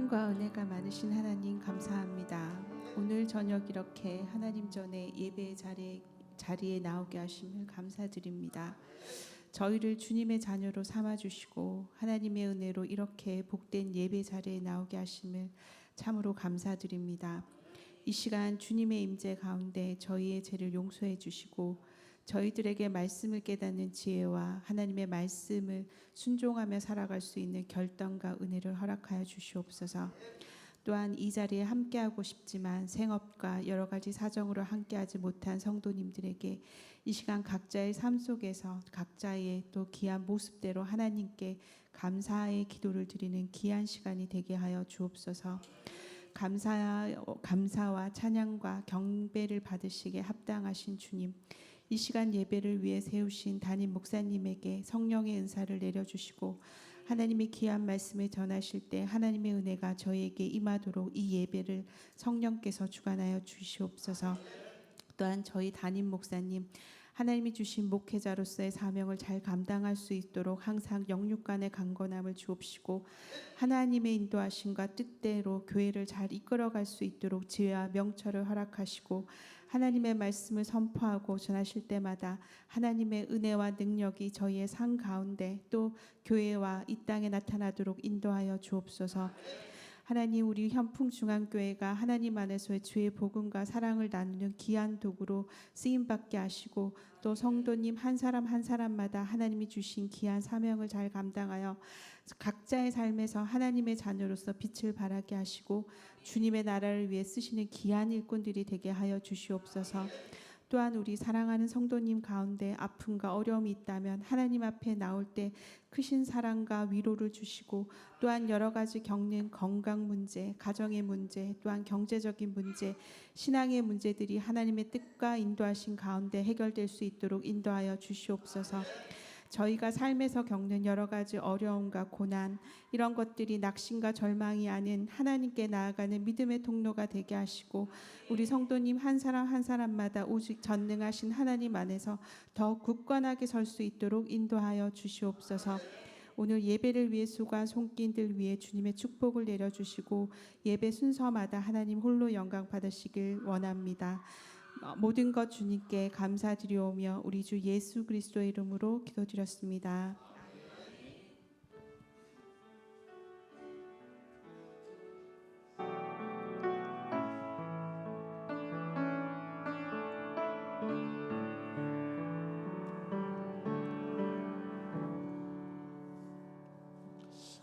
사랑과 은혜가 많으신 하나님 감사합니다. 오늘 저녁 이렇게 하나님 전에 예배의 자리에 나오게 하심을 감사드립니다. 저희를 주님의 자녀로 삼아주시고 하나님의 은혜로 이렇게 복된 예배 자리에 나오게 하심을 참으로 감사드립니다. 이 시간 주님의 임재 가운데 저희의 죄를 용서해 주시고 저희들에게 말씀을 깨닫는 지혜와 하나님의 말씀을 순종하며 살아갈 수 있는 결단과 은혜를 허락하여 주시옵소서. 또한 이 자리에 함께하고 싶지만 생업과 여러 가지 사정으로 함께하지 못한 성도님들에게 이 시간 각자의 삶 속에서 각자의 또 귀한 모습대로 하나님께 감사의 기도를 드리는 귀한 시간이 되게 하여 주옵소서. 감사와 찬양과 경배를 받으시기에 합당하신 주님, 이 시간 예배를 위해 세우신 담임 목사님에게 성령의 은사를 내려주시고 하나님의 귀한 말씀을 전하실 때 하나님의 은혜가 저희에게 임하도록 이 예배를 성령께서 주관하여 주시옵소서. 또한 저희 담임 목사님 하나님이 주신 목회자로서의 사명을 잘 감당할 수 있도록 항상 영육간의 강건함을 주옵시고 하나님의 인도하심과 뜻대로 교회를 잘 이끌어갈 수 있도록 지혜와 명철을 허락하시고 하나님의 말씀을 선포하고 전하실 때마다 하나님의 은혜와 능력이 저희의 삶 가운데 또 교회와 이 땅에 나타나도록 인도하여 주옵소서. 하나님, 우리 현풍중앙교회가 하나님 안에서의 주의 복음과 사랑을 나누는 귀한 도구로 쓰임받게 하시고 또 성도님 한 사람 한 사람마다 하나님이 주신 귀한 사명을 잘 감당하여 각자의 삶에서 하나님의 자녀로서 빛을 발하게 하시고 주님의 나라를 위해 쓰시는 귀한 일꾼들이 되게 하여 주시옵소서. 또한 우리 사랑하는 성도님 가운데 아픔과 어려움이 있다면 하나님 앞에 나올 때 크신 사랑과 위로를 주시고 또한 여러 가지 겪는 건강 문제, 가정의 문제, 또한 경제적인 문제, 신앙의 문제들이 하나님의 뜻과 인도하신 가운데 해결될 수 있도록 인도하여 주시옵소서. 저희가 삶에서 겪는 여러 가지 어려움과 고난, 이런 것들이 낙심과 절망이 아닌 하나님께 나아가는 믿음의 통로가 되게 하시고 우리 성도님 한 사람 한 사람마다 오직 전능하신 하나님 안에서 더 굳건하게 설 수 있도록 인도하여 주시옵소서. 오늘 예배를 위해 수고한 손길들 위해 주님의 축복을 내려주시고 예배 순서마다 하나님 홀로 영광 받으시길 원합니다. 모든 것 주님께 감사드리오며 우리 주 예수 그리스도의 이름으로 기도드렸습니다.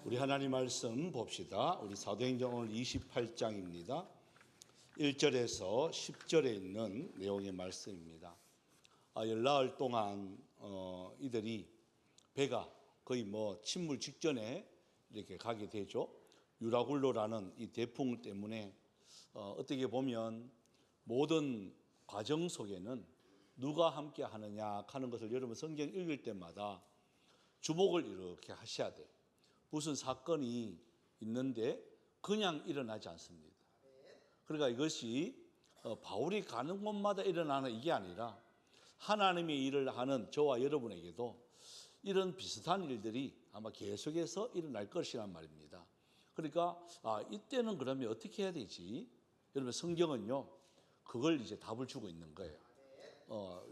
우리 하나님 말씀 봅시다. 우리 사도행전 오늘 28장입니다. 1절에서 10절에 있는 내용의 말씀입니다. 열나흘 동안 이들이 배가 거의 침몰 직전에 이렇게 가게 되죠. 유라굴로라는 이 대풍 때문에 어떻게 보면 모든 과정 속에는 누가 함께 하느냐 하는 것을 여러분 성경 읽을 때마다 주목을 이렇게 하셔야 돼요. 무슨 사건이 있는데 그냥 일어나지 않습니다. 그러니까 이것이 바울이 가는 곳마다 일어나는 이게 아니라 하나님의 일을 하는 저와 여러분에게도 이런 비슷한 일들이 아마 계속해서 일어날 것이란 말입니다. 그러니까 이때는 그러면 어떻게 해야 되지? 여러분 성경은요 그걸 이제 답을 주고 있는 거예요.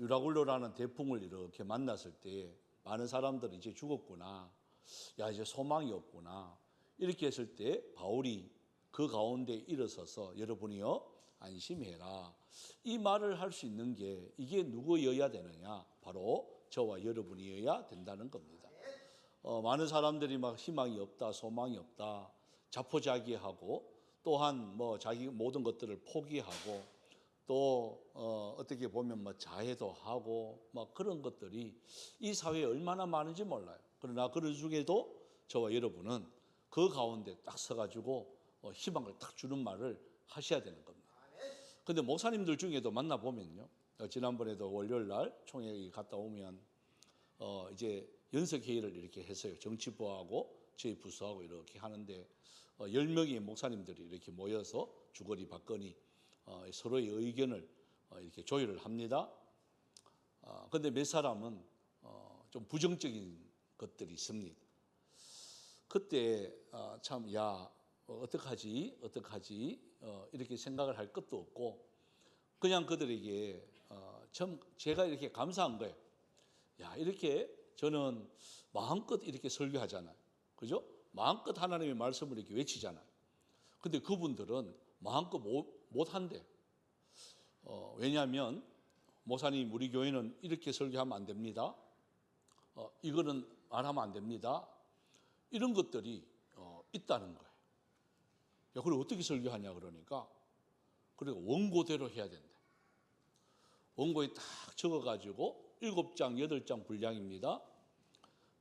유라굴로라는 대풍을 이렇게 만났을 때 많은 사람들이 이제 죽었구나, 야 이제 소망이 없구나 이렇게 했을 때 바울이 그 가운데 일어서서 여러분이요 안심해라 이 말을 할 수 있는 게 이게 누구여야 되느냐? 바로 저와 여러분이어야 된다는 겁니다. 많은 사람들이 막 희망이 없다, 소망이 없다, 자포자기하고 또한 자기 모든 것들을 포기하고 또 어떻게 보면 자해도 하고 그런 것들이 이 사회에 얼마나 많은지 몰라요. 그러나 그 중에도 저와 여러분은 그 가운데 딱 서가지고 희망을 딱 주는 말을 하셔야 되는 겁니다. 근데 목사님들 중에도 만나보면요, 지난번에도 월요일 날 총회에 갔다 오면 이제 연석회의를 이렇게 했어요. 정치부하고 저희 부서하고 이렇게 하는데 10명의 목사님들이 이렇게 모여서 주거리 받거니 서로의 의견을 이렇게 조율을 합니다. 근데 몇 사람은 좀 부정적인 것들이 있습니다. 그때 참 어떡하지 이렇게 생각을 할 것도 없고 그냥 그들에게 참 제가 이렇게 감사한 거예요. 야, 이렇게 저는 마음껏 이렇게 설교하잖아요. 그죠? 마음껏 하나님의 말씀을 이렇게 외치잖아요. 근데 그분들은 마음껏 못 한대. 왜냐하면 목사님 우리 교회는 이렇게 설교하면 안 됩니다. 이거는 말하면 안 됩니다. 이런 것들이 있다는 거예요. 야, 그럼 어떻게 설교하냐 그러니까 그리고 원고대로 해야 된다. 원고에 딱 적어가지고 7장, 8장 분량입니다.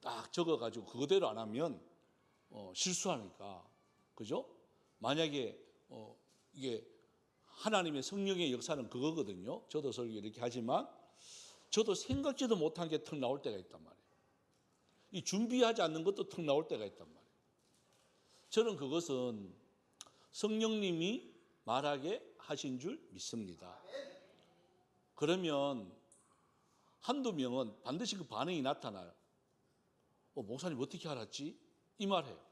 딱 적어가지고 그거대로 안 하면 실수하니까 그죠? 만약에 이게 하나님의 성령의 역사는 그거거든요. 저도 설교 이렇게 하지만 저도 생각지도 못한 게 턱 나올 때가 있단 말이에요. 이 준비하지 않는 것도 턱 나올 때가 있단 말이에요. 저는 그것은 성령님이 말하게 하신 줄 믿습니다. 그러면 한두 명은 반드시 그 반응이 나타나요. 목사님 어떻게 알았지? 이 말해요.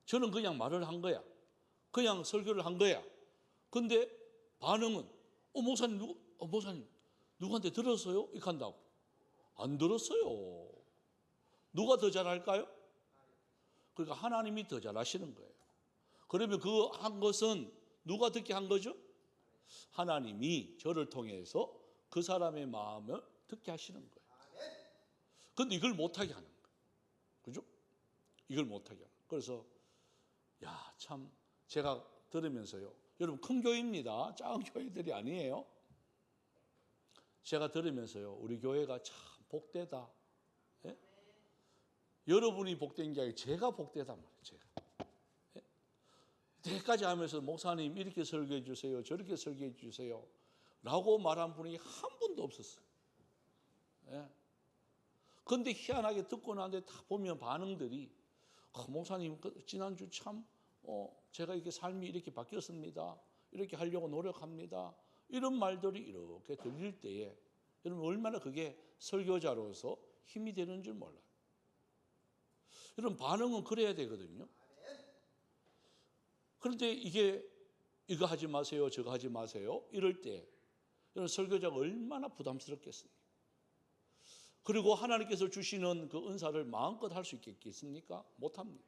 저는 그냥 말을 한 거야. 그냥 설교를 한 거야. 근데 반응은 목사님 누구한테 들었어요? 이렇게 한다고. 안 들었어요. 누가 더 잘할까요? 그러니까 하나님이 더 잘하시는 거예요. 그러면 그 한 것은 누가 듣게 한 거죠? 하나님이 저를 통해서 그 사람의 마음을 듣게 하시는 거예요. 근데 이걸 못하게 하는 거예요. 그죠? 이걸 못하게 하는 거예요. 그래서 야, 참 제가 들으면서요. 여러분 큰 교회입니다. 작은 교회들이 아니에요. 제가 들으면서요. 우리 교회가 참 복되다. 예? 여러분이 복된 게 아니라 제가 복되단 말이에요. 제가. 예? 때까지 하면서 목사님 이렇게 설교해 주세요. 저렇게 설교해 주세요. 라고 말한 분이 한 분도 없었어요. 예? 근데 희한하게 듣고 나는데 다 보면 반응들이 목사님 지난주 참 제가 이렇게 삶이 이렇게 바뀌었습니다. 이렇게 하려고 노력합니다. 이런 말들이 이렇게 들릴 때에 여러분 얼마나 그게 설교자로서 힘이 되는 줄 몰라요. 여러분 반응은 그래야 되거든요. 그런데 이거 하지 마세요. 저거 하지 마세요. 이럴 때 여러분 설교자가 얼마나 부담스럽겠습니까? 그리고 하나님께서 주시는 그 은사를 마음껏 할 수 있겠습니까? 못합니다.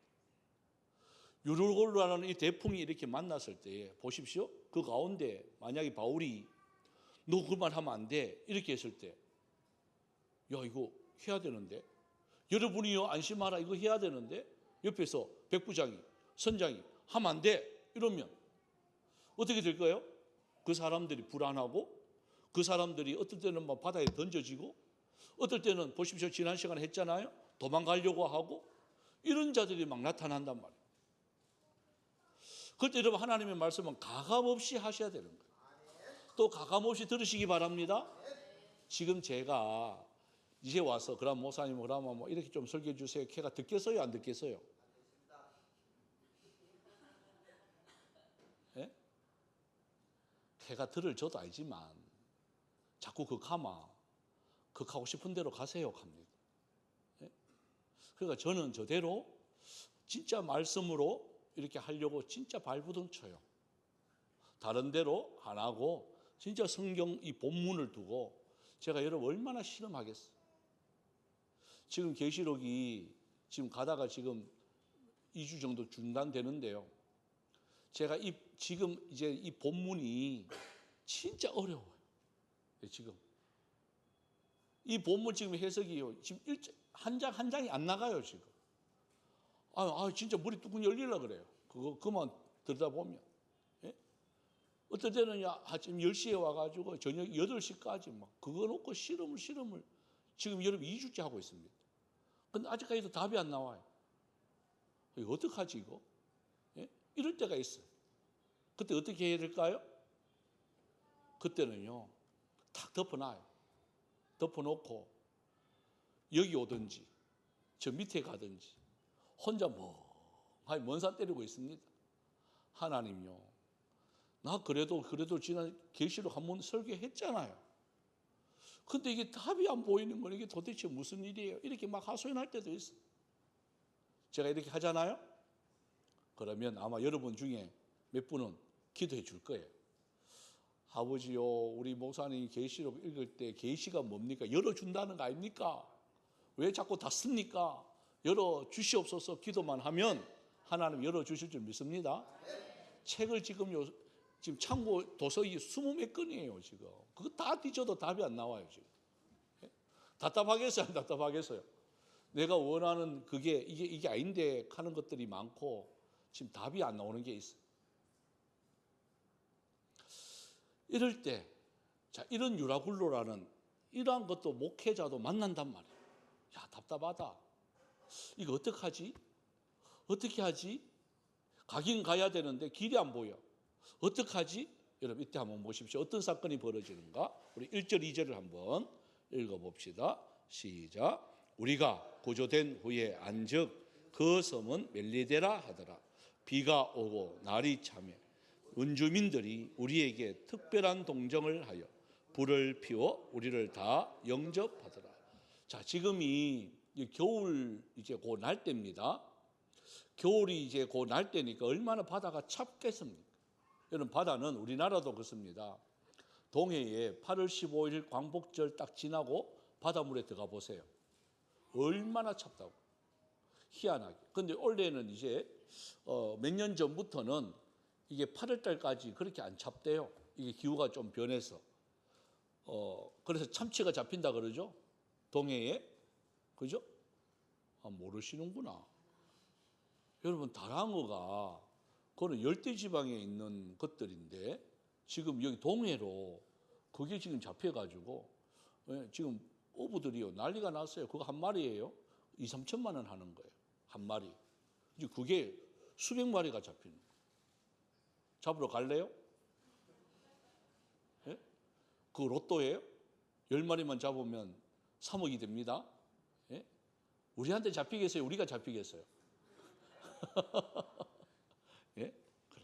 유르골라는 이 대풍이 이렇게 만났을 때 보십시오. 그 가운데 만약에 바울이 너 그 말 하면 안 돼 이렇게 했을 때 야 이거 해야 되는데 여러분이요 안심하라 이거 해야 되는데 옆에서 백부장이 선장이 하면 안 돼 이러면 어떻게 될까요? 그 사람들이 불안하고 그 사람들이 어떨 때는 막 바다에 던져지고 어떨 때는 보십시오. 지난 시간에 했잖아요. 도망가려고 하고 이런 자들이 막 나타난단 말이에요. 그때 여러분 하나님의 말씀은 가감없이 하셔야 되는 거예요. 또 가감없이 들으시기 바랍니다. 지금 제가 이제 와서 그럼 목사님 그러면 뭐 이렇게 좀 설교해 주세요. 걔가 듣겠어요? 안 듣겠어요? 예? 걔가 들을 저도 알지만 자꾸 하고 싶은 대로 가세요 합니다. 예? 그러니까 저는 저대로 진짜 말씀으로 이렇게 하려고 진짜 발부둥 쳐요. 다른 데로 안 하고 진짜 성경 이 본문을 두고 제가 여러분 얼마나 실험하겠어요. 지금 계시록이 지금 가다가 지금 2주 정도 중단되는데요. 제가 지금 이제 이 본문이 진짜 어려워요. 지금 이 본문 지금 해석이요. 지금 한 장이 안 나가요 지금. 진짜 머리 뚜껑 열리려 그래요. 그만 들다 보면. 예? 어떨 때는 아침 10시에 와가지고 저녁 8시까지 막 그거 놓고 실험을 지금 여러분 2주째 하고 있습니다. 근데 아직까지도 답이 안 나와요. 이거 어떡하지 이거? 예? 이럴 때가 있어요. 그때 어떻게 해야 될까요? 그때는요. 탁 덮어놔요. 덮어놓고 여기 오든지 저 밑에 가든지 혼자 멍하니 먼 산 때리고 있습니다. 하나님요. 나 그래도 지난 계시록 한번 설교했잖아요. 근데 이게 답이 안 보이는 건 이게 도대체 무슨 일이에요? 이렇게 막 하소연할 때도 있어요. 제가 이렇게 하잖아요. 그러면 아마 여러분 중에 몇 분은 기도해 줄 거예요. 아버지요, 우리 목사님 계시록 읽을 때 계시가 뭡니까? 열어준다는 거 아닙니까? 왜 자꾸 닫습니까? 열어주시옵소서 기도만 하면 하나님 열어주실 줄 믿습니다. 책을 지금 창고 도서기 20몇 권이에요 지금. 그거 다 뒤져도 답이 안 나와요 지금. 답답하겠어요, 안 답답하겠어요? 내가 원하는 그게 이게 아닌데 하는 것들이 많고 지금 답이 안 나오는 게 있어요. 이럴 때, 자, 이런 유라굴로라는 이러한 것도 목회자도 만난단 말이에요. 야, 답답하다. 이거 어떡하지? 어떻게 하지? 가긴 가야 되는데 길이 안 보여. 어떡하지? 여러분 이때 한번 보십시오. 어떤 사건이 벌어지는가? 우리 1절, 2절을 한번 읽어봅시다. 시작. 우리가 구조된 후에 안즉 그 섬은 멜리데라 하더라. 비가 오고 날이 차며 원주민들이 우리에게 특별한 동정을 하여 불을 피워 우리를 다 영접하더라. 자, 지금이 겨울 이제 곧 날 때입니다. 겨울이 이제 곧 날 때니까 얼마나 바다가 찹겠습니까? 여러분 바다는 우리나라도 그렇습니다. 동해에 8월 15일 광복절 딱 지나고 바닷물에 들어가 보세요. 얼마나 찹다고. 희한하게. 근데 올해는 이제 몇 년 전부터는 이게 8월 달까지 그렇게 안 찹대요. 이게 기후가 좀 변해서. 그래서 참치가 잡힌다 그러죠. 동해에. 그죠? 아, 모르시는구나. 여러분 다랑어가 그거는 열대지방에 있는 것들인데 지금 여기 동해로 그게 지금 잡혀가지고 지금 어부들이요 난리가 났어요. 그거 한 마리예요. 2, 3천만 원 하는 거예요. 한 마리. 이제 그게 수백 마리가 잡히는 거예요. 잡으러 갈래요? 예? 그 로또예요? 10마리만 잡으면 3억이 됩니다. 예? 우리한테 잡히겠어요? 우리가 잡히겠어요? 예? 그래.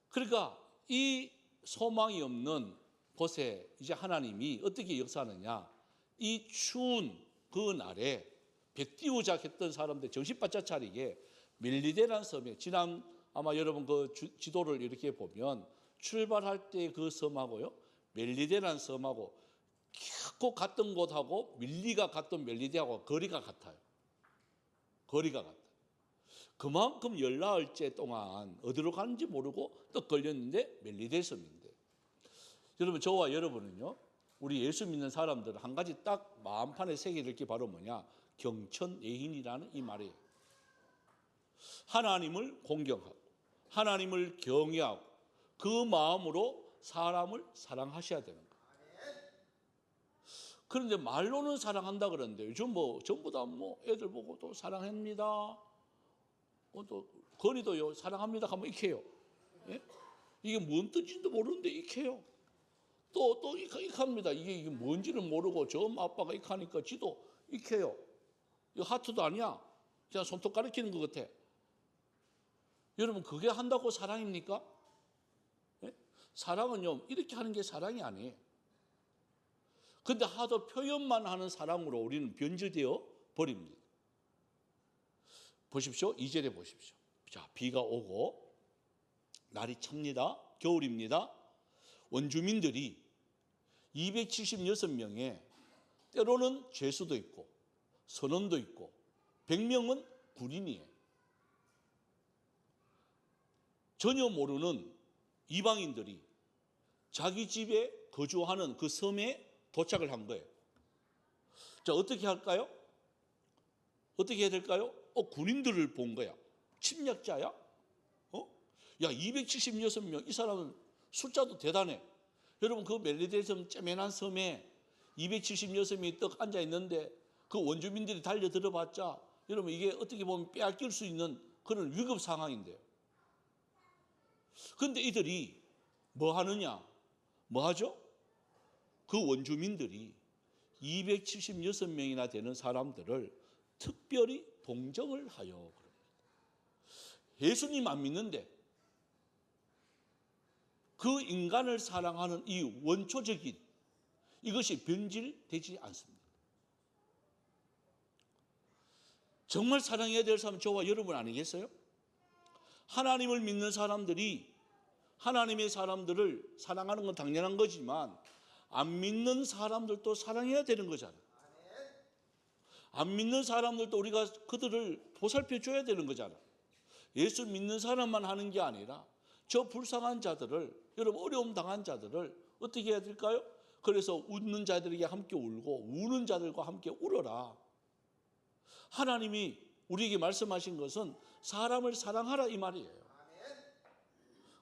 그러니까 이 소망이 없는 곳에 이제 하나님이 어떻게 역사하느냐? 이 추운 그 날에 배 띄우자 했던 사람들 정신 바짝 차리게 멜리데라는 섬에 지난 아마 여러분 그 지도를 이렇게 보면 출발할 때 그 섬하고요 멜리데라는 섬하고 꼭 갔던 곳하고 밀리가 갔던 멜리데하고 거리가 같아요. 거리가 같아요. 그만큼 열나흘째 동안 어디로 가는지 모르고 떡 걸렸는데 멜리데 섬인데 여러분 저와 여러분은요 우리 예수 믿는 사람들은 한 가지 딱 마음판에 새기는 게 바로 뭐냐 경천예인이라는 이 말이에요. 하나님을 공경하고 하나님을 경외하고 그 마음으로 사람을 사랑하셔야 되는 거예요. 그런데 말로는 사랑한다 그러는데 요즘 뭐 전부 다 뭐 애들 보고 또 사랑합니다. 또 거리도요 사랑합니다 하면 익혀요. 예? 이게 뭔 뜻인지도 모르는데 익혀요. 또 익합니다. 이게 뭔지는 모르고 저 엄마 아빠가 익하니까 지도 익혀요. 이거 하트도 아니야. 그냥 손톱 가리키는 것 같아. 여러분 그게 한다고 사랑입니까? 예? 사랑은요 이렇게 하는 게 사랑이 아니에요. 근데 하도 표현만 하는 사랑으로 우리는 변질되어 버립니다. 보십시오. 2절에 보십시오. 자, 비가 오고 날이 찹니다. 겨울입니다. 원주민들이 276명에 때로는 죄수도 있고 선원도 있고 100명은 군인이에요. 전혀 모르는 이방인들이 자기 집에 거주하는 그 섬에 도착을 한 거예요. 자, 어떻게 할까요? 어떻게 해야 될까요? 군인들을 본 거야. 침략자야? 야, 276명. 이 사람은 숫자도 대단해. 여러분, 그 멜리데 섬 째매난 섬에 276명이 떡 앉아 있는데 그 원주민들이 달려 들어봤자 여러분 이게 어떻게 보면 빼앗길 수 있는 그런 위급 상황인데요. 그런데 이들이 뭐 하느냐? 뭐 하죠? 그 원주민들이 276명이나 되는 사람들을 특별히 동정을 하여 그럽니다. 예수님 안 믿는데 그 인간을 사랑하는 이 원초적인 이것이 변질되지 않습니다. 정말 사랑해야 될 사람은 저와 여러분 아니겠어요? 하나님을 믿는 사람들이 하나님의 사람들을 사랑하는 건 당연한 거지만 안 믿는 사람들도 사랑해야 되는 거잖아요. 안 믿는 사람들도 우리가 그들을 보살펴 줘야 되는 거잖아요. 예수 믿는 사람만 하는 게 아니라 저 불쌍한 자들을, 여러분 어려움 당한 자들을 어떻게 해야 될까요? 그래서 웃는 자들에게 함께 울고 우는 자들과 함께 울어라. 하나님이 우리에게 말씀하신 것은 사람을 사랑하라 이 말이에요.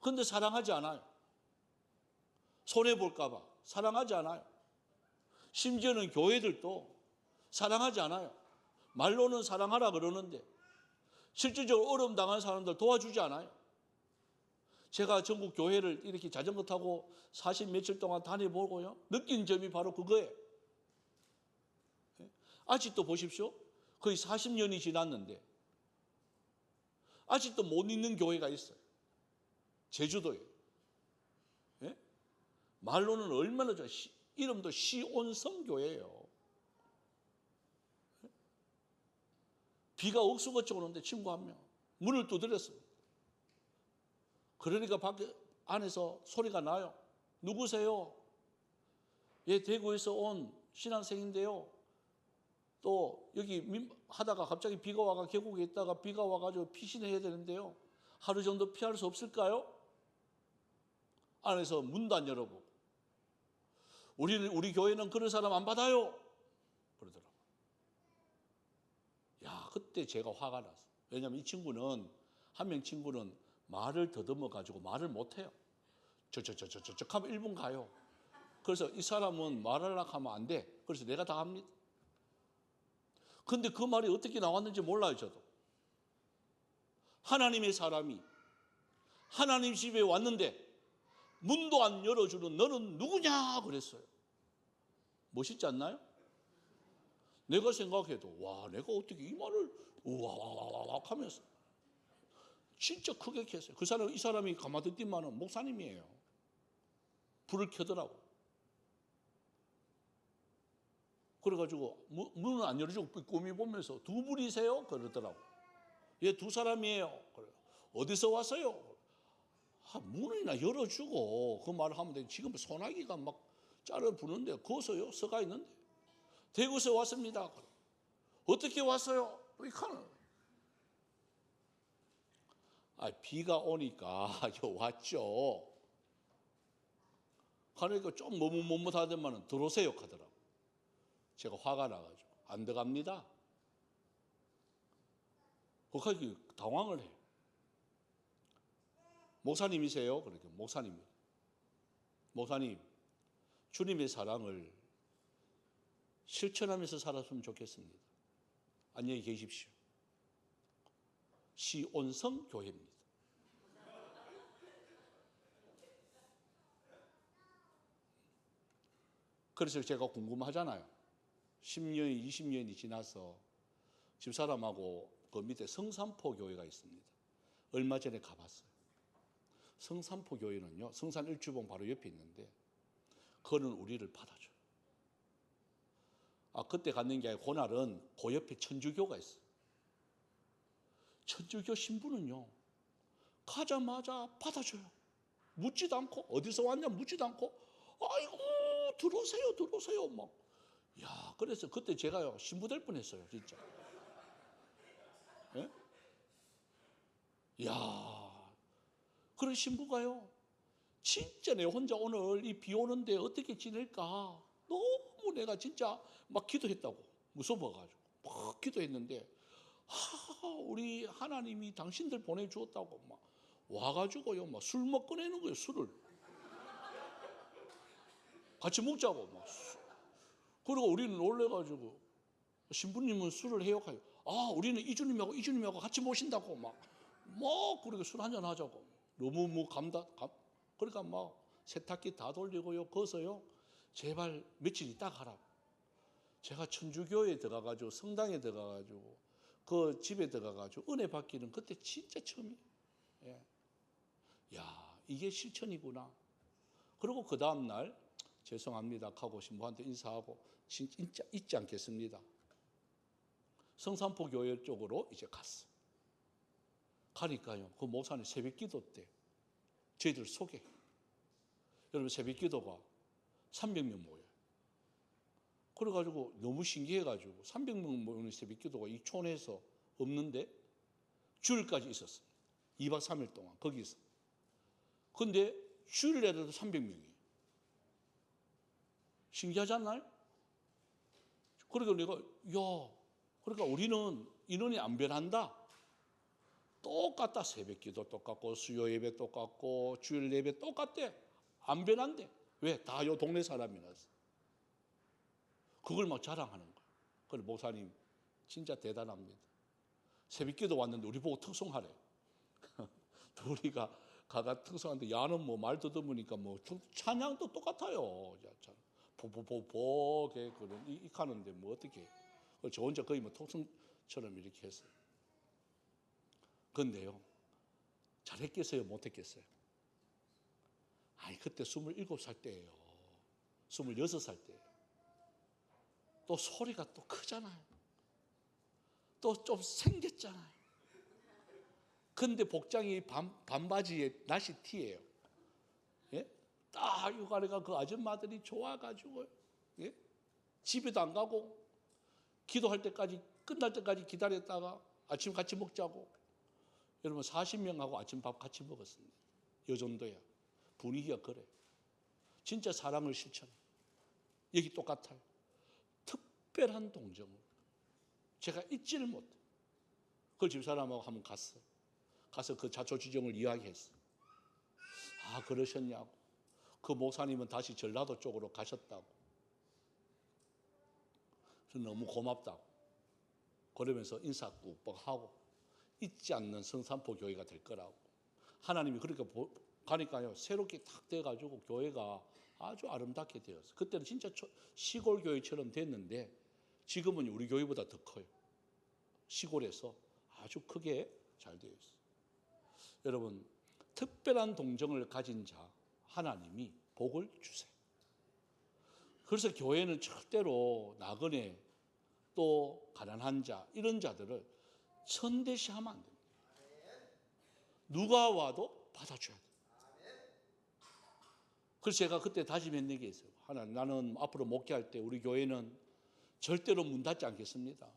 그런데 사랑하지 않아요. 손해볼까 봐 사랑하지 않아요. 심지어는 교회들도 사랑하지 않아요. 말로는 사랑하라 그러는데 실질적으로 어려움 당한 사람들 도와주지 않아요. 제가 전국 교회를 이렇게 자전거 타고 40 며칠 동안 다녀보고요, 느낀 점이 바로 그거예요. 아직도 보십시오. 거의 40년이 지났는데 아직도 못 있는 교회가 있어요. 제주도에. 예? 말로는 얼마나 좋아요. 이름도 시온성교회예요. 비가 억수같이 오는데 친구 한 명 문을 두드렸습니다. 그러니까 밖에 안에서 소리가 나요. 누구세요? 예, 대구에서 온 신학생인데요. 또 여기 하다가 갑자기 비가 와가 계곡에 있다가 비가 와가지고 피신해야 되는데요. 하루 정도 피할 수 없을까요? 안에서 문도 안 열어보고 우리 교회는 그런 사람 안 받아요 그러더라고요. 야, 그때 제가 화가 났어요. 왜냐하면 이 친구는, 한 명 친구는 말을 더듬어 가지고 말을 못해요. 저 하면 1분 가요. 그래서 이 사람은 말하려고 하면 안 돼. 그래서 내가 다 합니다. 근데 그 말이 어떻게 나왔는지 몰라요. 저도. 하나님의 사람이 하나님 집에 왔는데 문도 안 열어주는 너는 누구냐 그랬어요. 멋있지 않나요? 내가 생각해도 와, 내가 어떻게 이 말을 우와와와와 하면서 진짜 크게 했어요. 이 사람이 가만히 듣기만은 목사님이에요. 불을 켜더라고. 그래가지고 문을 안 열어주고 꼬미 보면서 두 분이세요? 그러더라고. 예, 두 사람이에요. 그래. 어디서 왔어요? 문이나 열어주고 그 말을 하면 돼. 지금 소나기가 막 짜르 부는데 거기서요? 서가 있는데. 대구에서 왔습니다. 그래. 어떻게 왔어요? 비가 오니까 왔죠. 그러니까 좀 머뭇머뭇하더만은 들어오세요 하더라고. 제가 화가 나가지고 안 들어갑니다. 거기까지 당황을 해요. 목사님이세요? 그러니까 목사님, 주님의 사랑을 실천하면서 살았으면 좋겠습니다. 안녕히 계십시오. 시온성 교회입니다. 그래서 제가 궁금하잖아요. 10년이 20년이 지나서 집사람하고 그 밑에 성산포 교회가 있습니다. 얼마 전에 가봤어요. 성산포 교회는요, 성산 일주봉 바로 옆에 있는데 그거는 우리를 받아줘요. 그때 갔는 게 아니라 그날은 그 옆에 천주교가 있어요. 천주교 신부는요, 가자마자 받아줘요. 묻지도 않고, 어디서 왔냐 묻지도 않고, 아이고 들어오세요 막. 야, 그래서 그때 제가요 신부 될 뻔했어요 진짜. 예? 야, 그런 신부가요 진짜 내 혼자 오늘 이 비 오는데 어떻게 지낼까 너무 내가 진짜 막 기도했다고. 무서워가지고 막 기도했는데 우리 하나님이 당신들 보내주었다고 막 와가지고요 막 술 먹 꺼내는 거예요. 술을 같이 먹자고 막. 그리고 우리는 놀래가지고 신부님은 술을 해요. 우리는 이주님하고 같이 모신다고 막 그렇게 술 한잔 하자고. 너무 그러니까 막 세탁기 다 돌리고요. 거기서요 제발 며칠 있다 가라. 제가 천주교에 들어가가지고 성당에 들어가가지고 그 집에 들어가가지고 은혜 받기는 그때 진짜 처음이에요. 예. 야, 이게 실천이구나. 그리고 그 다음날 죄송합니다 하고 신부한테 인사하고 진짜 잊지 않겠습니다. 성산포 교회 쪽으로 이제 갔어. 가니까요, 그 목사님 새벽기도 때 저희들 소개. 여러분 새벽기도가 300명 모여요. 그래가지고 너무 신기해가지고 300명 모이는 새벽기도가 이 촌에서 없는데 주일까지 있었어요. 2박 3일 동안 거기서. 근데 주일에도 300명이에요. 신기하지 않나요? 그러니까 내가 그러니까 우리는 인원이 안 변한다. 똑같다. 새벽기도 똑같고 수요 예배 똑같고 주일 예배 똑같대. 안 변한대. 왜? 다 요 동네 사람이라서. 그걸 막 자랑하는 거예요. 그래 목사님 진짜 대단합니다. 새벽기도 왔는데 우리 보고 특송하래. 우리가 가가 특송하는데 야는 뭐 말 더듬으니까 뭐 찬양도 똑같아요. 보보보보게 그런 익하는데 뭐 어떻게? 저 혼자 거의 뭐 특송처럼 이렇게 했어요. 근데요, 잘했겠어요, 못했겠어요? 아니 그때 27살 때예요. 26살 때예요. 또 소리가 또 크잖아요. 또 좀 생겼잖아요. 근데 복장이 반바지에 나시 티예요. 예? 딱 육아래가 그 아줌마들이 좋아가지고 예? 집에도 안 가고 기도할 때까지 끝날 때까지 기다렸다가 아침 같이 먹자고. 여러분 40명하고 아침밥 같이 먹었습니다. 이 정도야. 분위기가 그래. 진짜 사랑을 실천해. 여기 똑같아요. 특별한 동정을 제가 잊지를 못해. 그걸 집사람하고 한번 갔어. 가서 그 자초지종을 이야기했어. 아 그러셨냐고. 그 목사님은 다시 전라도 쪽으로 가셨다고. 그래서 너무 고맙다고. 그러면서 인사 꾹 하고 잊지 않는 성산포 교회가 될 거라고. 하나님이 그렇게 가니까요 새롭게 탁 돼가지고 교회가 아주 아름답게 되었어요. 그때는 진짜 시골 교회처럼 됐는데 지금은 우리 교회보다 더 커요. 시골에서 아주 크게 잘 되어 있어요. 여러분 특별한 동정을 가진 자 하나님이 복을 주세요. 그래서 교회는 절대로 나그네 또 가난한 자 이런 자들을 천대시하면 안 됩니다. 누가 와도 받아줘야 돼요. 그래서 제가 그때 다짐했는 게 있어요. 하나님 나는 앞으로 목회할 때 우리 교회는 절대로 문 닫지 않겠습니다.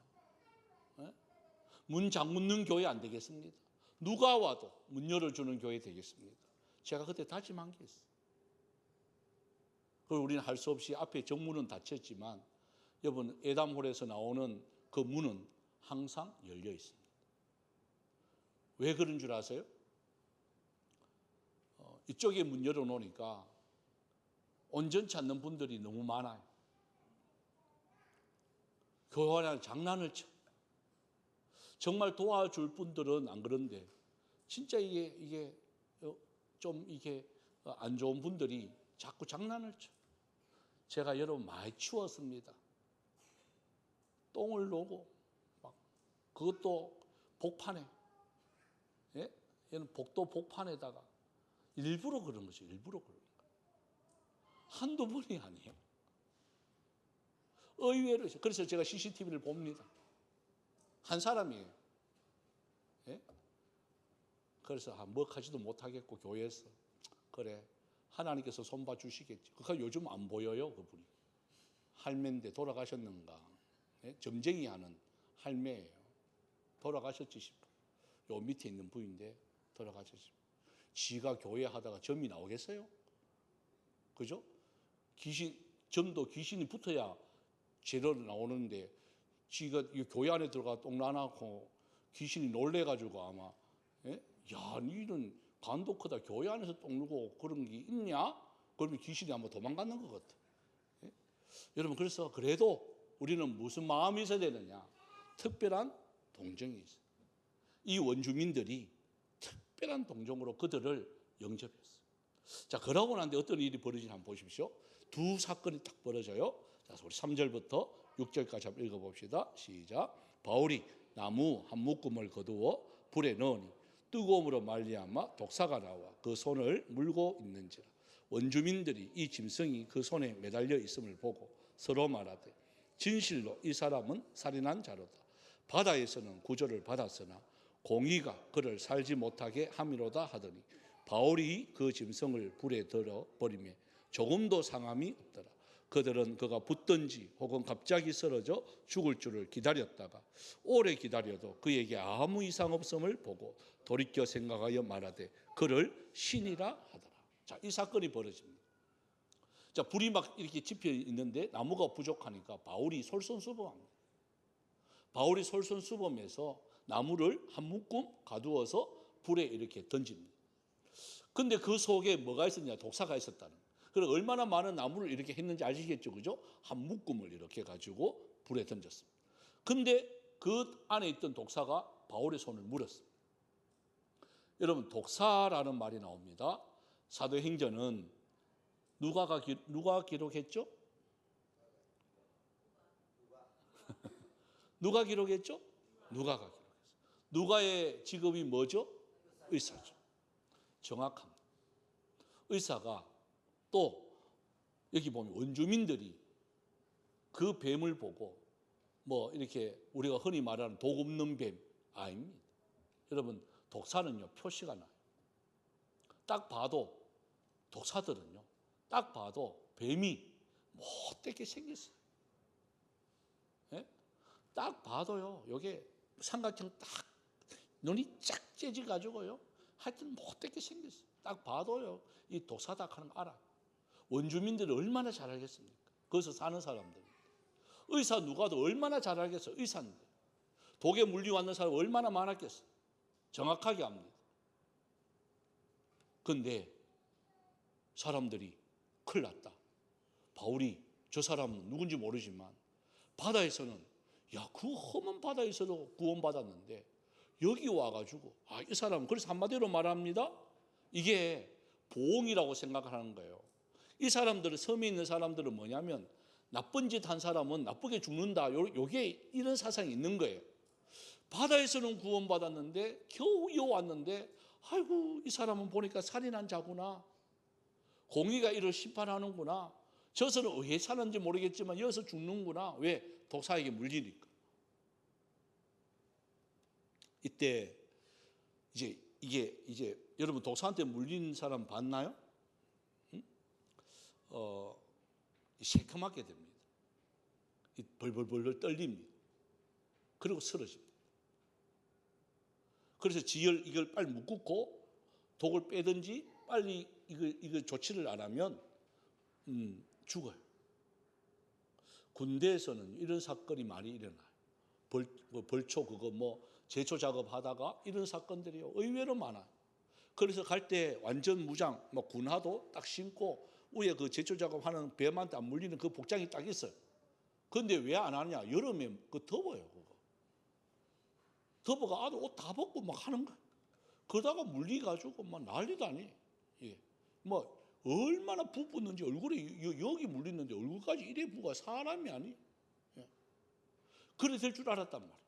문 잠그는 교회 안 되겠습니다. 누가 와도 문 열어주는 교회 되겠습니다. 제가 그때 다짐한 게 있어요. 그리고 우리는 할 수 없이 앞에 정문은 닫혔지만 여러분 에담홀에서 나오는 그 문은 항상 열려 있습니다. 왜 그런 줄 아세요? 이쪽에 문 열어놓으니까 온전치 않는 분들이 너무 많아요. 교회 안에 장난을 쳐. 정말 도와줄 분들은 안 그런데 진짜 이게 좀 이게 안 좋은 분들이 자꾸 장난을 쳐. 제가 여러분 많이 치웠습니다. 똥을 놓고 막 그것도 복판에, 예? 얘는 복도 복판에다가 일부러 그런 거죠. 일부러 그런 거. 한두 번이 아니에요. 의외로 그래서 제가 CCTV를 봅니다. 한 사람이에요. 예? 그래서 뭐 하지도 못하겠고 교회에서 그래 하나님께서 손봐 주시겠지. 그가 요즘 안 보여요 그분이. 할매인데 돌아가셨는가. 예? 점쟁이 하는 할매예요. 돌아가셨지 싶어. 요 밑에 있는 부인데 돌아가셨지. 지가 교회 하다가 점이 나오겠어요? 그죠? 점도 귀신이 붙어야 제대로 나오는데 지가 교회 안에 들어가 똥 나놓고 귀신이 놀래가지고 아마 예? 야 니는 간도 크다 교회 안에서 똥 누고 그런 게 있냐? 그러면 귀신이 한번 도망가는 것 같아. 예? 여러분 그래서 그래도 우리는 무슨 마음이 있어야 되느냐? 특별한 동정이 있어요. 이 원주민들이 특별한 동정으로 그들을 영접했어요. 자 그러고 난데 어떤 일이 벌어지는지 한번 보십시오. 두 사건이 딱 벌어져요. 자 우리 3절부터 6절까지 한번 읽어봅시다. 시작. 바울이 나무 한 묶음을 거두어 불에 넣으니 뜨거움으로 말미암아 독사가 나와 그 손을 물고 있는지라. 원주민들이 이 짐승이 그 손에 매달려 있음을 보고 서로 말하되 진실로 이 사람은 살인한 자로다. 바다에서는 구조를 받았으나 공의가 그를 살지 못하게 함이로다 하더니 바울이 그 짐승을 불에 들어 버리매 조금도 상함이 없더라. 그들은 그가 붙든지 혹은 갑자기 쓰러져 죽을 줄을 기다렸다가 오래 기다려도 그에게 아무 이상 없음을 보고 돌이켜 생각하여 말하되 그를 신이라 하더라. 자, 이 사건이 벌어집니다. 자, 불이 막 이렇게 지펴 있는데 나무가 부족하니까 바울이 솔선수범합니다. 바울이 솔선수범해서 나무를 한 묶음 가두어서 불에 이렇게 던집니다. 근데 그 속에 뭐가 있었냐? 독사가 있었다는. 그래서 얼마나 많은 나무를 이렇게 했는지 아시겠죠, 그죠? 한 묶음을 이렇게 가지고 불에 던졌습니다. 근데 그 안에 있던 독사가 바울의 손을 물었습니다. 여러분, 독사라는 말이 나옵니다. 사도행전은 누가 기록했죠? 누가 기록했죠? 누가가 기록했어요. 누가의 직업이 뭐죠? 의사죠. 정확합니다. 의사가 또 여기 보면 원주민들이 그 뱀을 보고 뭐 이렇게 우리가 흔히 말하는 독 없는 뱀 아닙니다. 여러분, 독사는요 표시가 나요. 딱 봐도 독사들은요 딱 봐도 뱀이 못되게 생겼어요. 예? 딱 봐도요 요게 삼각형 딱 눈이 쫙 째져 가지고요 하여튼 못되게 생겼어요. 딱 봐도요 이 독사다 하는 거 알아. 원주민들이 얼마나 잘 알겠습니까? 거기서 사는 사람들. 의사 누가도 얼마나 잘 알겠어요. 의사인데 독에 물려왔는 사람 얼마나 많았겠어요. 정확하게 압니다. 그런데 사람들이 큰일 났다. 바울이 저 사람은 누군지 모르지만 바다에서는 그 험한 바다에서도 구원받았는데 여기 와가지고 이 사람은 그래서 한마디로 말합니다. 이게 보응이라고 생각하는 거예요. 이 사람들은 섬에 있는 사람들은 뭐냐면 나쁜 짓 한 사람은 나쁘게 죽는다. 요게 이런 사상이 있는 거예요. 바다에서는 구원받았는데 겨우 이어왔는데 아이고 이 사람은 보니까 살인한 자구나. 공의가 이를 심판하는구나. 저서는 왜 사는지 모르겠지만 여기서 죽는구나. 왜? 독사에게 물리니까. 이때 이제 여러분 독사한테 물린 사람 봤나요? 새카맣게 됩니다. 벌벌벌 떨립니다. 그리고 쓰러집니다. 그래서 이걸 빨리 묶고 독을 빼든지 빨리 이거 조치를 안 하면 죽어요. 군대에서는 이런 사건이 많이 일어나요. 벌초 제초 작업하다가 이런 사건들이 의외로 많아요. 그래서 갈 때 완전 무장, 군화도 딱 신고 위에 그 제초 작업하는 뱀한테 안 물리는 그 복장이 딱 있어요. 그런데 왜 안 하냐? 여름에 더워요. 그거. 더워가 옷 다 벗고 막 하는 거야. 그러다가 물리가지고 막 난리도 아니에요. 예. 얼마나 부었는지 얼굴에 여기 물리는데 얼굴까지 이래 부가 사람이 아니에요. 예. 그래 될 줄 알았단 말이에요.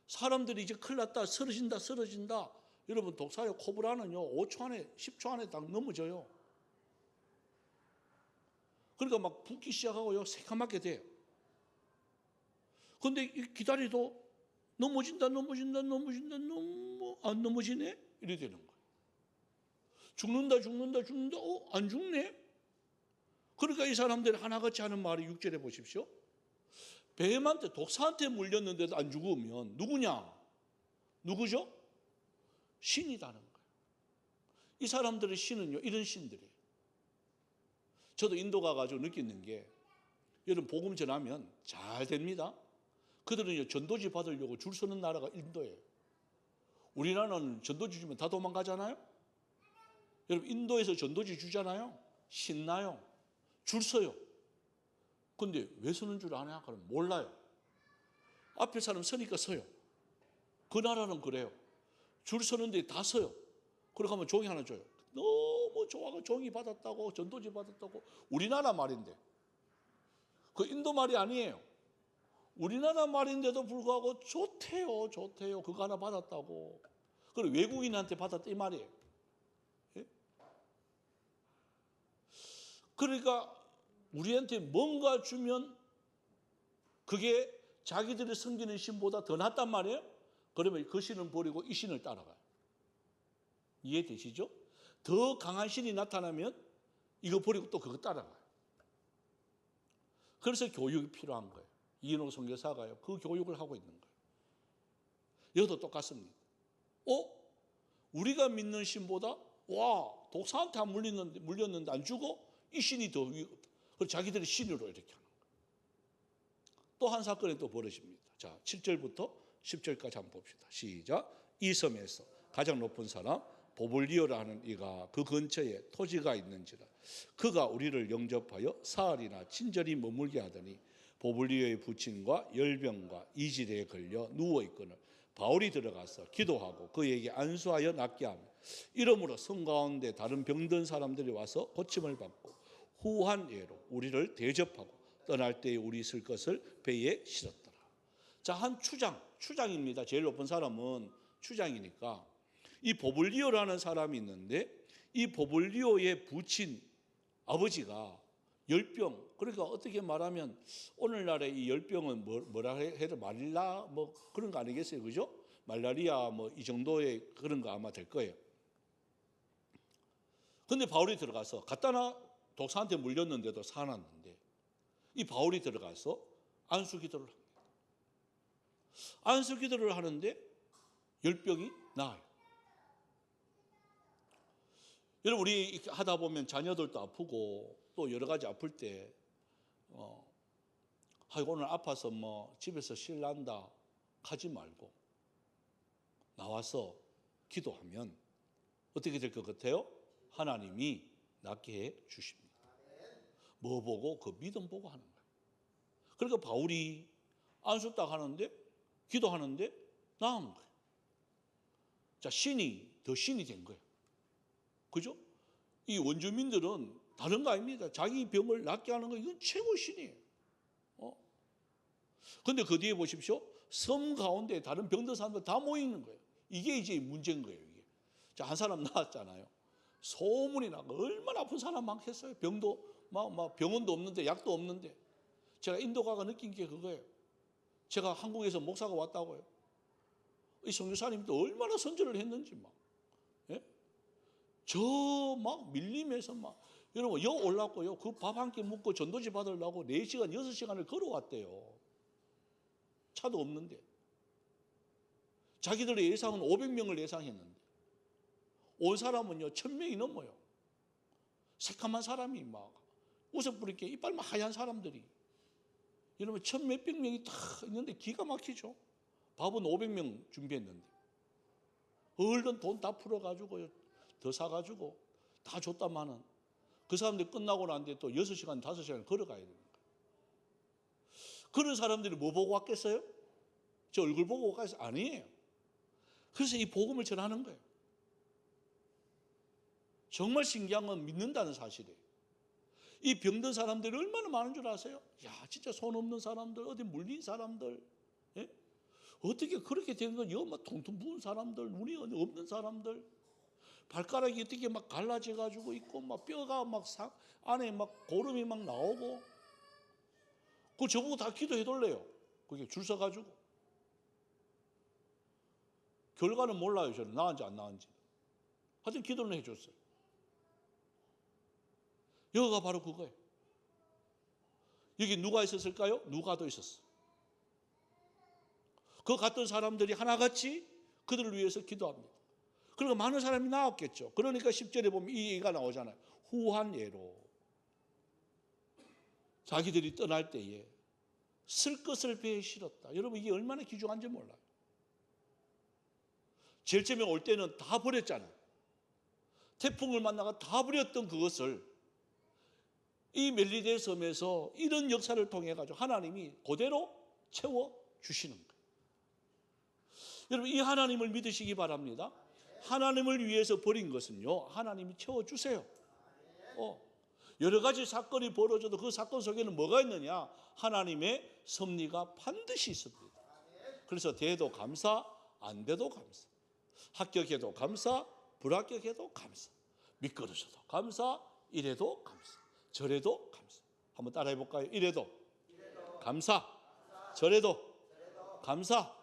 사람들이 이제 큰일 났다, 쓰러진다. 여러분 독사의 코브라는요 5초 안에 10초 안에 딱 넘어져요. 그러니까 막 붓기 시작하고요 새카맣게 돼요. 그런데 기다리도 넘어진다 안 넘어지네 이래 되는 거예요. 죽는다 안 죽네. 그러니까 이 사람들이 하나같이 하는 말이 6절에 보십시오. 뱀한테 독사한테 물렸는데도 안 죽으면 누구죠? 신이다는 거예요. 이 사람들의 신은요 이런 신들이에요. 저도 인도 가가지고 느끼는 게 여러분 복음 전하면 잘 됩니다. 그들은 전도지 받으려고 줄 서는 나라가 인도예요. 우리나라는 전도지 주면 다 도망가잖아요. 여러분 인도에서 전도지 주잖아요. 신나요. 줄 서요. 근데 왜 서는 줄 아냐? 그러면 몰라요. 앞에 사람 서니까 서요. 그 나라는 그래요. 줄 서는데 다 서요. 그러고 하면 종이 하나 줘요. 너무 좋아가 종이 받았다고 전도지 받았다고. 우리나라 말인데 그 인도 말이 아니에요. 우리나라 말인데도 불구하고 좋대요. 그거 하나 받았다고. 그리고 외국인한테 받았다 이 말이에요. 예? 그러니까 우리한테 뭔가 주면 그게 자기들이 섬기는 신보다 더 낫단 말이에요. 그러면 그 신을 버리고 이 신을 따라가요. 이해되시죠? 더 강한 신이 나타나면 이거 버리고 또 그거 따라가요. 그래서 교육이 필요한 거예요. 이인호 선교사가요, 그 교육을 하고 있는 거예요. 여기도 똑같습니다. 우리가 믿는 신보다 독사한테 안 물렸는데 안 죽어? 이 신이 더 그래서 자기들이 신으로 이렇게 하는 거예요. 또 한 사건이 또 벌어집니다. 자, 7절부터 10절까지 한번 봅시다. 시작. 이 섬에서 가장 높은 사람 보블리오라 하는 이가 그 근처에 토지가 있는지라 그가 우리를 영접하여 사흘이나 친절히 머물게 하더니 보블리오의 부친과 열병과 이질에 걸려 누워 있거늘 바울이 들어가서 기도하고 그에게 안수하여 낫게 하며 이러므로 성 가운데 다른 병든 사람들이 와서 고침을 받고 후한 예로 우리를 대접하고 떠날 때에 우리 있을 것을 배에 실었더라. 자, 한 추장입니다. 제일 높은 사람은 추장이니까 이 보블리오라는 사람이 있는데 이 보블리오의 부친 아버지가 열병, 그러니까 어떻게 말하면 오늘날의 이 열병은 뭐라 해도 말라 뭐 그런 거 아니겠어요, 그죠? 말라리아 뭐 이 정도의 그런 거 아마 될 거예요. 근데 바울이 들어가서 갖다나 독사한테 물렸는데도 살았는데 이 바울이 들어가서 안수 기도를 합니다. 안수 기도를 하는데 열병이 나아요. 여러분, 우리 하다 보면 자녀들도 아프고 또 여러 가지 아플 때 오늘 아파서 뭐 집에서 쉴난다 하지 말고 나와서 기도하면 어떻게 될 것 같아요? 하나님이 낫게 해 주십니다. 뭐 보고? 그 믿음 보고 하는 거예요. 그러니까 바울이 안수 딱 하는데 기도하는데 나은 거예요. 자, 더 신이 된 거예요. 그죠? 이 원주민들은 다른 거 아닙니다. 자기 병을 낫게 하는 거 이건 최고 신이에요. 근데 그 뒤에 보십시오. 섬 가운데 다른 병든 사람들 다 모여 있는 거예요. 이게 이제 문제인 거예요. 이게. 자, 한 사람 나왔잖아요. 소문이 나고 얼마나 아픈 사람 많겠어요. 병도 막 병원도 없는데 약도 없는데. 제가 인도 가가 느낀 게 그거예요. 제가 한국에서 목사가 왔다고요. 이 선교사님도 얼마나 선전을 했는지 막. 예? 저 막 밀림에서 막 여러분 여 올랐고요. 그 밥 한 끼 먹고 전도지 받으려고 4시간 6시간을 걸어왔대요. 차도 없는데. 자기들의 예상은 500명을 예상했는데 온 사람은요 1000명이 넘어요. 새카만 사람이 막 웃어 부리게 이빨만 하얀 사람들이 여러분 1000몇백 명이 다 있는데 기가 막히죠. 밥은 500명 준비했는데 얼른 돈 다 풀어가지고 더 사가지고 다 줬다마는 그 사람들 끝나고 난 뒤에 또 6시간 5시간 걸어가야 됩니다. 그런 사람들이 뭐 보고 왔겠어요? 저 얼굴 보고 왔겠어요? 아니에요. 그래서 이 복음을 전하는 거예요. 정말 신기한 건 믿는다는 사실이에요. 이 병든 사람들이 얼마나 많은 줄 아세요? 야, 진짜 손 없는 사람들, 어디 물린 사람들, 예? 어떻게 그렇게 된 건 여기 막 통통 부은 사람들, 눈이 없는 사람들, 발가락이 어떻게 막 갈라져 가지고 있고, 막 뼈가 막 안에 막 고름이 막 나오고, 그거 저보고 다 기도해 달래요. 그게 줄 서 가지고. 결과는 몰라요, 저는 나은지 안 나은지. 하여튼 기도는 해줬어요. 여기가 바로 그거예요. 여기 누가 있었을까요? 누가도 있었어. 그 갔던 사람들이 하나같이 그들을 위해서 기도합니다. 그러니까 많은 사람이 나왔겠죠. 그러니까 10절에 보면 이 얘기가 나오잖아요. 후한 예로 자기들이 떠날 때에 쓸 것을 배에 실었다. 여러분 이게 얼마나 귀중한지 몰라요. 제일 처음에 올 때는 다 버렸잖아요. 태풍을 만나가 다 버렸던 그것을 이 멜리데 섬에서 이런 역사를 통해 가지고 하나님이 그대로 채워 주시는 거예요. 여러분 이 하나님을 믿으시기 바랍니다. 하나님을 위해서 버린 것은요 하나님이 채워 주세요. 여러 가지 사건이 벌어져도 그 사건 속에는 뭐가 있느냐? 하나님의 섭리가 반드시 있습니다. 그래서 돼도 감사, 안 돼도 감사, 합격해도 감사, 불합격해도 감사, 미끄러져도 감사, 이래도 감사, 저래도 감사. 한번 따라해 볼까요? 이래도 감사, 저래도 감사.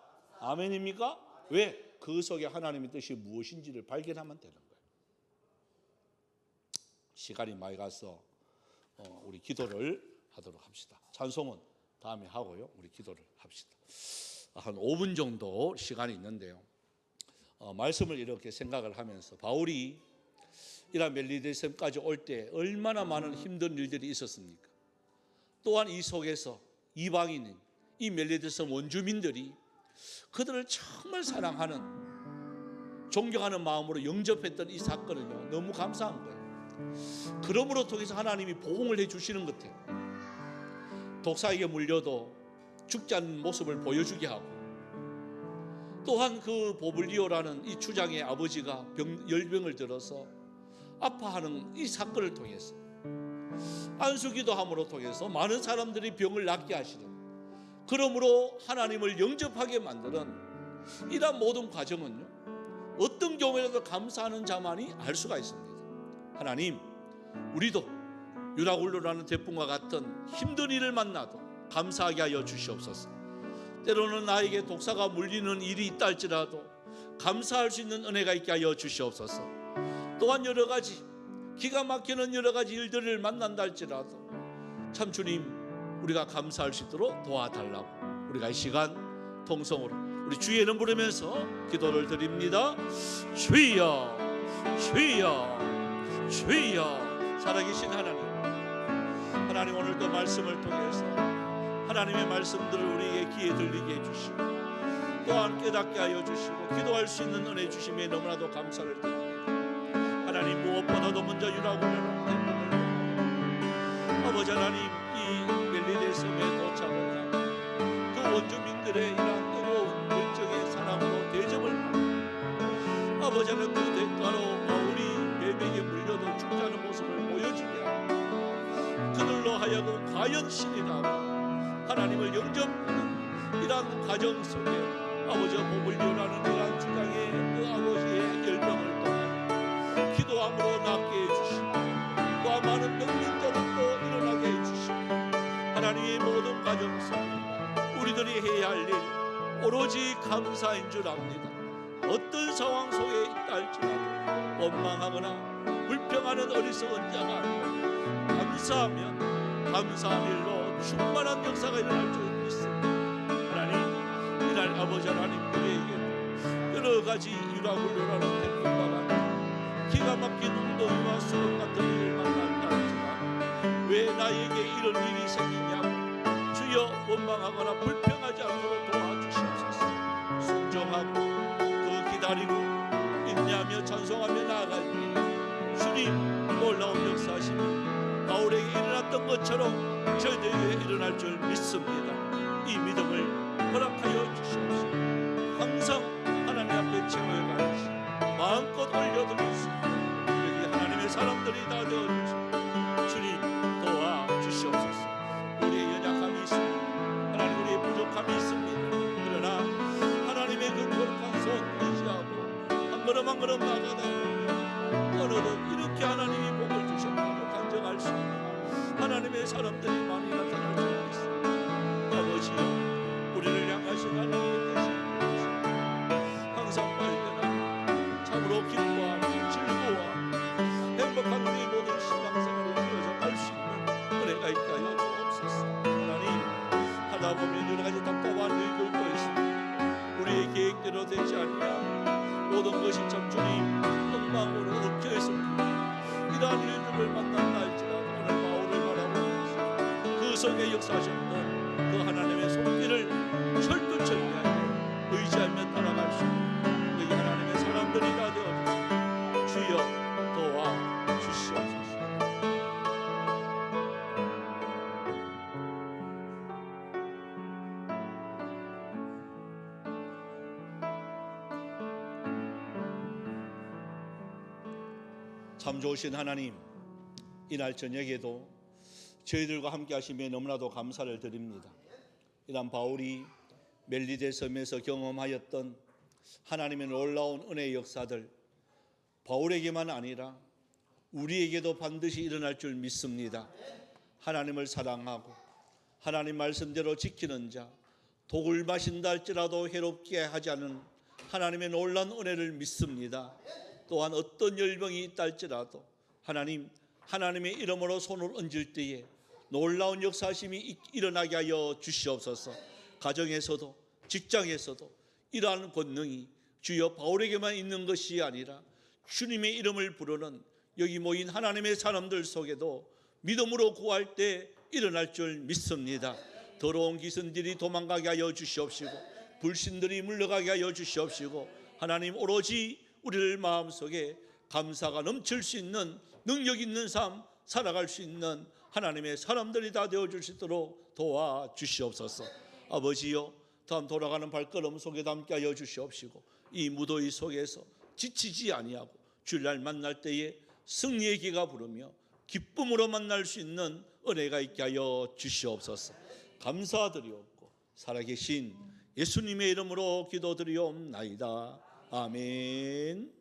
아멘입니까? 왜? 그 속에 하나님의 뜻이 무엇인지를 발견하면 되는 거예요. 시간이 많이 가서 우리 기도를 하도록 합시다. 찬송은 다음에 하고요. 우리 기도를 합시다. 한 5분 정도 시간이 있는데요. 말씀을 이렇게 생각을 하면서 바울이 이란 멜리데섬까지 올 때 얼마나 많은 힘든 일들이 있었습니까? 또한 이 속에서 이방인인 이 멜리데섬 원주민들이 그들을 정말 사랑하는 존경하는 마음으로 영접했던 이 사건은요, 너무 감사한 거예요. 그러므로 통해서 하나님이 보응을 해주시는 것 같아요. 독사에게 물려도 죽지 않는 모습을 보여주게 하고, 또한 그 보블리오라는 이 추장의 아버지가 열병을 들어서 아파하는 이 사건을 통해서 안수기도함으로 통해서 많은 사람들이 병을 낫게 하시는, 그러므로 하나님을 영접하게 만드는 이러한 모든 과정은요, 어떤 경우에도 감사하는 자만이 알 수가 있습니다. 하나님, 우리도 유라굴로라는 대풍과 같은 힘든 일을 만나도 감사하게 하여 주시옵소서. 때로는 나에게 독사가 물리는 일이 있다 할지라도 감사할 수 있는 은혜가 있게 하여 주시옵소서. 또한 여러 가지 기가 막히는 여러 가지 일들을 만난다 할지라도 참 주님, 우리가 감사할 수 있도록 도와달라고 우리가 이 시간 통성으로 우리 주의 이름 부르면서 기도를 드립니다. 주여, 주여, 주여. 살아계신 하나님, 하나님 오늘도 말씀을 통해서 하나님의 말씀들을 우리에게 귀에 들리게 해주시고 또한 깨닫게 하여 주시고 기도할 수 있는 은혜 주심에 너무나도 감사를 드립니다. 하나님, 무엇보다도 먼저 유라굴로라는 대문을 아버지 하나님, 이 멜리데섬에 도착을 하고 그 원주민들의 이러한 뜨거운 열정의 사랑으로 대접을 받고 아버지 하나님, 그 대가로 바울이 뱀에게 물려도 죽지 않은 모습을 보여주게 하고 그들로 하여금 과연 신이라고 하나님을 영접하는 이러한 과정 속에 아버지와 보블리오라는 이러한 주장의 그 아버지의 열병을 통하여 기도함으로 낫게 해주시고 또한 많은 병민들을 또 일어나게 해주시고 하나님의 모든 과정 속에 우리들이 해야 할 일 오로지 감사인 줄 압니다. 어떤 상황 속에 있다 할지라도 원망하거나 불평하는 어리석은 자가 아니고 감사하면 감사한 일로 충만한 역사가 일어날 줄 믿습니다. 하나님, 이날 아버지 하나님, 우리에게 여러 가지 유라굴로라는 태풍과 같은 기가 막힌 운동과 수렁 같은 일을 만난다 할지라도 왜 나에게 이런 일이 생기냐고 주여 원망하거나 불평하지 않도록 도와주시옵소서. 순종하고 그 기다리고 인내하며 찬송하며 나아갈 때 주님 놀라운 역사하심이 바울에게 일어났던 것처럼 저희들에게 일어날 줄 믿습니다. 이 믿음을 허락하여 주시옵소서. 항상 하나님 앞에 칭호해 가듯이 마음껏 올려드리겠습니다. 여기 하나님의 사람들이 다 되어주시고 주님 도와주시옵소서. 우리의 연약함이 있습니다. 하나님, 우리의 부족함이 있습니다. 그러나 하나님의 그 거룩한 손 의지하고 한 걸음 한 걸음 나아가다 보면 어느덧 이렇게 하나님이 복을 주셨다고 간증할 수 있는 하나님의 사람들이 많이 나타날 줄 믿습니다. 아버지여, 우리를 향하신 하나님의 뜻이 무엇인지 항상 발견하고 참으로 기뻐하고 즐거워하고 행복한 우리의 모든 신앙생활에 이어져 갈 수 있는 은혜가 있게 하여 주옵소서. 하나님, 하다 보면 여러 가지 답답한 일들도 있습니다. 우리의 계획대로 되지 아니하고 모든 것이 참 주님 엉망으로 얽혀 있습니다. 이러한 일들을 만난다 할지라도 오늘 바울을 바라보면서 그 속에 역사하셨던 그 하나님의 손길을 철두철미하게 의지하며 따라갈 수 있는 여기 하나님의 사람들이 다 되어주시고 주여 도와주시옵소서. 참 좋으신 하나님, 이날 저녁에도 저희들과 함께 하시며 너무나도 감사를 드립니다. 이런 바울이 멜리데 섬에서 경험하였던 하나님의 놀라운 은혜의 역사들, 바울에게만 아니라 우리에게도 반드시 일어날 줄 믿습니다. 하나님을 사랑하고 하나님 말씀대로 지키는 자, 독을 마신다 할지라도 해롭게 하지 않은 하나님의 놀라운 은혜를 믿습니다. 또한 어떤 열병이 있다 할지라도 하나님의 이름으로 손을 얹을 때에 놀라운 역사심이 일어나게 하여 주시옵소서. 가정에서도 직장에서도 이러한 권능이 주여 바울에게만 있는 것이 아니라 주님의 이름을 부르는 여기 모인 하나님의 사람들 속에도 믿음으로 구할 때 일어날 줄 믿습니다. 더러운 기선들이 도망가게 하여 주시옵시고 불신들이 물러가게 하여 주시옵시고 하나님 오로지 우리를 마음속에 감사가 넘칠 수 있는 능력 있는 삶 살아갈 수 있는 하나님의 사람들이 다 되어주시도록 도와주시옵소서. 아버지여, 다음 돌아가는 발걸음 속에 담게 하여 주시옵시고 이 무더위 속에서 지치지 아니하고 주일날 만날 때에 승리의 기가 부르며 기쁨으로 만날 수 있는 은혜가 있게 하여 주시옵소서. 감사드리옵고 살아계신 예수님의 이름으로 기도드리옵나이다. 아멘.